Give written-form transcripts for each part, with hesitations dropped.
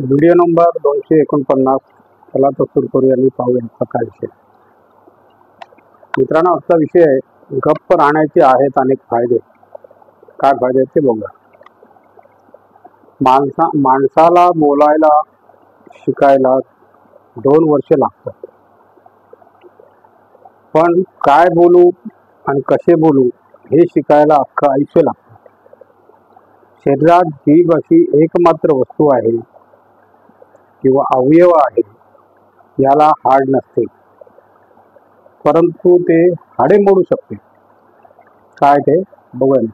Video number 249. चला तर सुरू करूया आणि पाहूया आजचा काय विषय. मित्रांनो, आजचा विषय आहे गप्प राहण्याचे आहेत अनेक फायदे. काय फायदे आहेत ते बघूया. माणसाला बोलायला शिकायला 2 वर्ष लागतात, पण काय बोलू आणि कसे बोलू हे शिकायला अख्खं आयुष्य लागतं. शरीरात जीभ अशी एकमात्र वस्तू आहे किंवा अवयव आहे, याला हाड नसते, परंतु ते हाडे मोडू शकते. काय ते बघूया.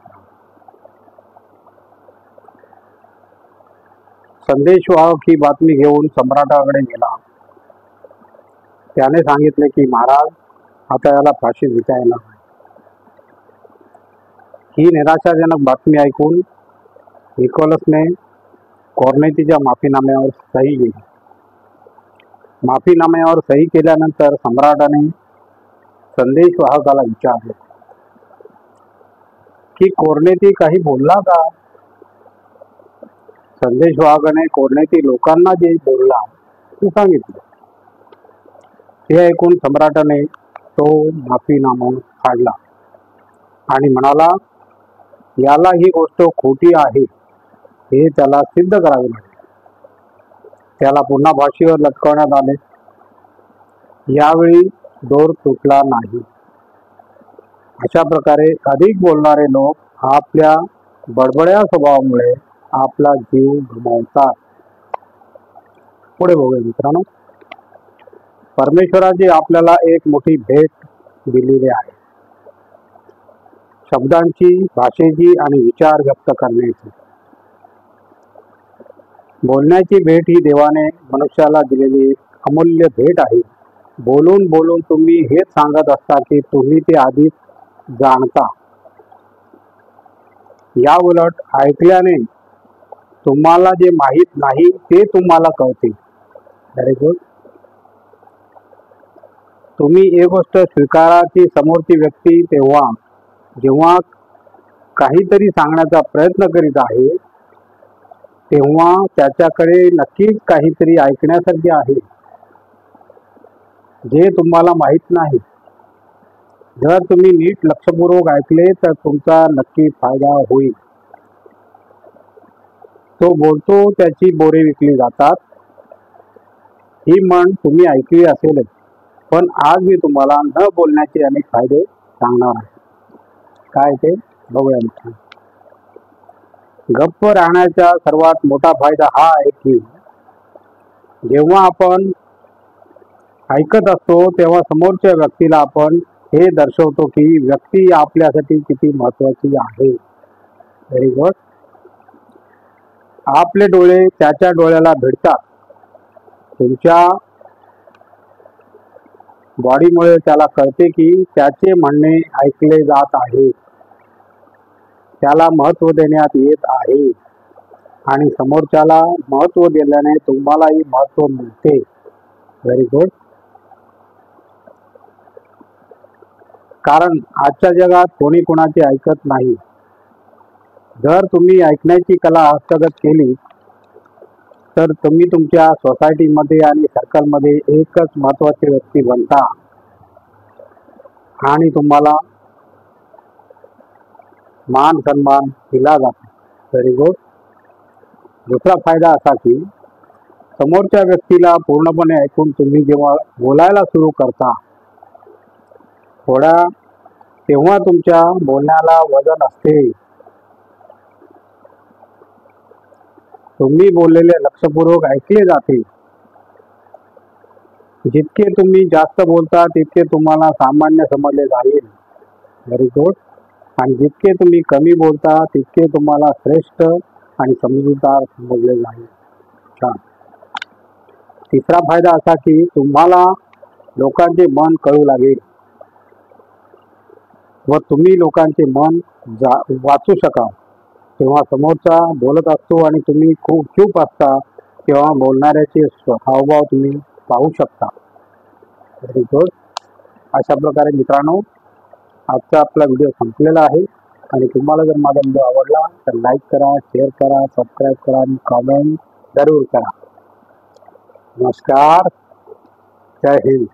संदेशवाहक ही बातमी घेऊन सम्राटाकडे गेला. त्याने सांगितले की महाराज, आता याला फाशी देता येणार नाही. ही निराशाजनक बातमी ऐकून निकोलसने कॉर्नेतीच्या माफीनाम्यावर सही केली. माफीनाम्यावर सही केल्यानंतर सम्राटाने संदेशवाहकाला विचारले की कॉर्नेती काही बोलला का. संदेशवाहकाने कॉर्नेती लोकांना जे बोलला ते सांगितले. हे ऐकून सम्राटाने तो माफीनामा काढला आणि म्हणाला, याला ही गोष्ट खोटी आहे हे त्याला सिद्ध करावे लागेल. त्याला पुन्हा फाशीवर लटकवण्यात आले. यावेळी दोर तुटला नाही. अशा प्रकारे अधिक बोलणारे लोक आपल्या बडबड्या स्वभावामुळे आपला जीव गमावतात. पुढे बघूया मित्रांनो. परमेश्वराची आपल्याला एक मोठी भेट दिलेली आहे, शब्दांची, भाषेची आणि विचार व्यक्त करण्याची. बोलण्याची भेट ही देवाने मनुष्याला दिलेली एक अमूल्य भेट आहे. बोलून बोलून तुम्ही हेच सांगत असता की तुम्ही ते आधीच जाणता. या उलट ऐकल्याने तुम्हाला जे माहीत नाही ते तुम्हाला कळते. Very good. तुम्ही एक गोष्ट स्वीकारा की समोरची व्यक्ती जेव्हा काहीतरी सांगण्याचा प्रयत्न करीत आहे, तेव्हा त्याच्याकडे नक्कीच काहीतरी ऐकण्यासारखे आहे जे तुम्हाला माहीत नाही. जर तुम्ही नीट लक्षपूर्वक ऐकले तर तुमचा नक्की फायदा होईल. तो बोलतो त्याची बोरे विकली जातात, ही म्हण तुम्ही ऐकली असेलच. पण आज मी तुम्हाला न बोलण्याचे अनेक फायदे सांगणार आहे. काय ते बघूया. गप्प राहण्याचा सर्वात मोठा फायदा हा आहे की जेव्हा आपण ऐकत असतो तेव्हा समोरच्या व्यक्तीला आपण हे दर्शवतो की व्यक्ती आपल्यासाठी किती महत्वाची आहे. Very good. आपले डोळे त्याच्या डोळ्याला भिडतात. तुमच्या बॉडीमुळे त्याला कळते की त्याचे म्हणणे ऐकले जात आहे, त्याला महत्त्व देण्यात येत आहे आणि समोरच्याला महत्त्व दिल्याने तुम्हालाही महत्त्व मिळते. Very good. कारण आजच्या जगात कोणी कोणाचे ऐकत नाही. जर तुम्ही ऐकण्याची कला हस्तगत केली तर तुम्ही तुमच्या सोसायटीमध्ये आणि सर्कलमध्ये एकच महत्त्वाची व्यक्ती बनता आणि तुम्हाला मान सन्मान दिला जातो. Very good. दुसरा फायदा असा की समोरच्या व्यक्तीला पूर्णपणे ऐकून तुम्ही जेव्हा बोलायला सुरू करता तेव्हा तुमच्या बोलण्याला वजन असते. तुम्ही बोललेले लक्षपूर्वक ऐकले जाते. जितके तुम्ही जास्त बोलता तितके तुम्हाला सामान्य समजले जाईल. Very good. आणि जितके तुम्ही कमी बोलता तितके तुम्हाला श्रेष्ठ आणि समजूतदार समजले जाईल. छान. तिसरा फायदा असा की तुम्हाला लोकांचे मन कळू लागेल व तुम्ही लोकांचे मन वाचू शकाल. तेव्हा समोरचा बोलत असतो आणि तुम्ही खूप चूप असता तेव्हा बोलणाऱ्याचे हावभाव तुम्ही पाहू शकता. Very good. अशा प्रकारे मित्रांनो, आजचा आपला व्हिडिओ संपलेला आहे आणि तुम्हाला जर माझा व्हिडिओ आवडला तर लाईक करा, शेअर करा, सबस्क्राईब करा आणि कमेंट जरूर करा. नमस्कार, जय हिंद.